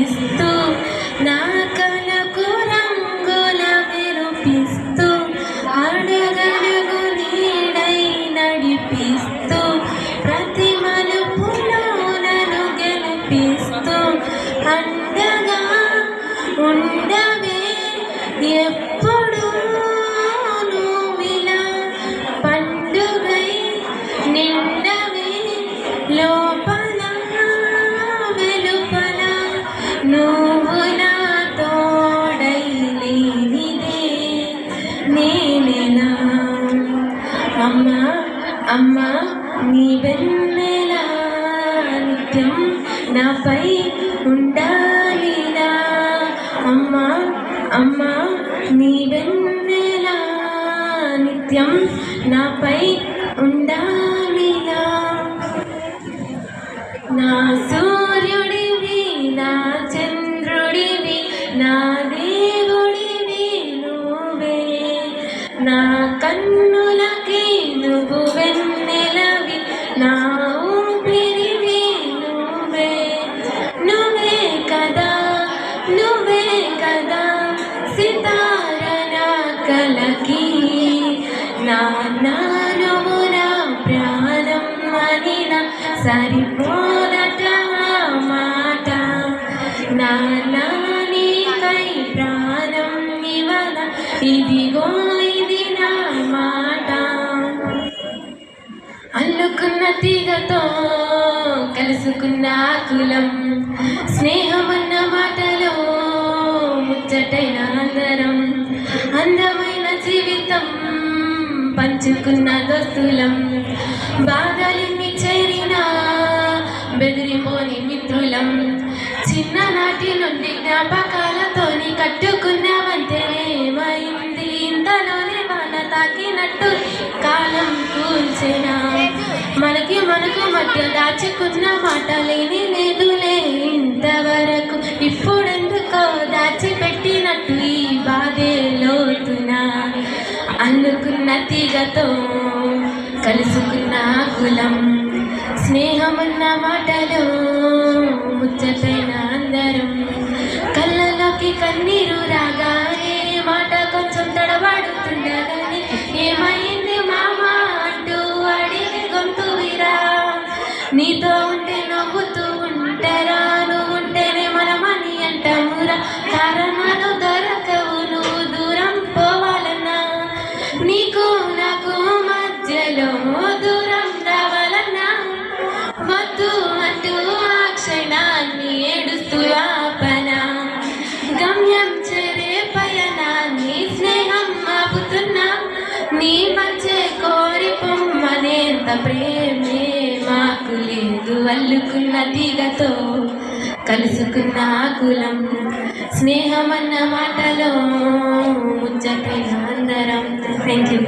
కురిపిస్తూ నా కలకు రంగుల మెరుపిస్తూ అడగడుగు నీడై నడిపిస్తూ ప్రతి మలుపులో నన్ను గెలిపిస్తూ అండగా ఉండవే ఎప్పుడు నువ్విలా పండుగై నిండవే లోపల వెలుపల నువ్వు నా తోడై లేనిదే నేనెలా అమ్మా అమ్మా నీ వెన్నెలా నిత్యం నాపై ఉండాలిలా అమ్మా అమ్మా నీ వెన్నెలా నిత్యం నాపై ఉండాలిలా నా సూర్యుడివి నా చంద్రుడివి నా దేవుడివి నువ్వే నా కన్నులకి నువ్వు వెన్నెలవి నా ఊపిరివి నువ్వే నువ్వే కదా సితార నా కలకి నువ్వు నా ప్రాణం అనిన సరిపోదట మాట నీకై ప్రాణం ఇవన ఇదిగో ఇది నా మాట అల్లుకున్న తీగతో కలుసుకున్న కులం స్నేహమన్న మాటలో ముచ్చటైన అందరం అందమైన జీవితం పంచుకున్న దోస్తులం బాధలిన్ని చేరినా బెదిరిపోని మిత్రులం చిన్ననాటి నుండి జ్ఞాపకాలతోని కట్టుకున్న వంతెనేమైంది ఇంతలోనే వాన తాకినట్టు కాలం కూల్చెనా మనకు మధ్య దాచుకున్న మాట లేని లేదులే ఇంతవరకు ఇప్పుడెందుకో దాచిపెట్టినట్టు ఈ బాధే లోతునా అల్లుకున్న తీగతో కలుసుకున్న కులం స్నేహమున్న మాటలో ముచ్చటైన అందరం కళ్ళలోకి కన్నీరు రాగానే మాట కొంచెం తడబడుతుండగానే ఏమైంది మామా అంటూ అడిగి గొంతు విరా నీతో ఉంటే నవ్వుతూ ఉంటారా నువ్వు ఉంటేనే మనమని అంటామురా కారణాలు దొరకవు నువ్వు దూరం పోవాలన్నా నీకు నాకు మధ్యలో దూరం రావాలన్నా వద్దు అంటూ ఆ క్షణాన్ని ఏడుస్తూ ఆపనా గమ్యం చేరే పయనాన్ని స్నేహం ఆపుతున్నా నీ మంచే కోరి పొమ్మనేంత ప్రేమే మాకు లేదు అల్లుకున్న తీగతో కలుసుకున్న కులం స్నేహమన్న మాటలో ముచ్చటైన అందరం థ్యాంక్ యూ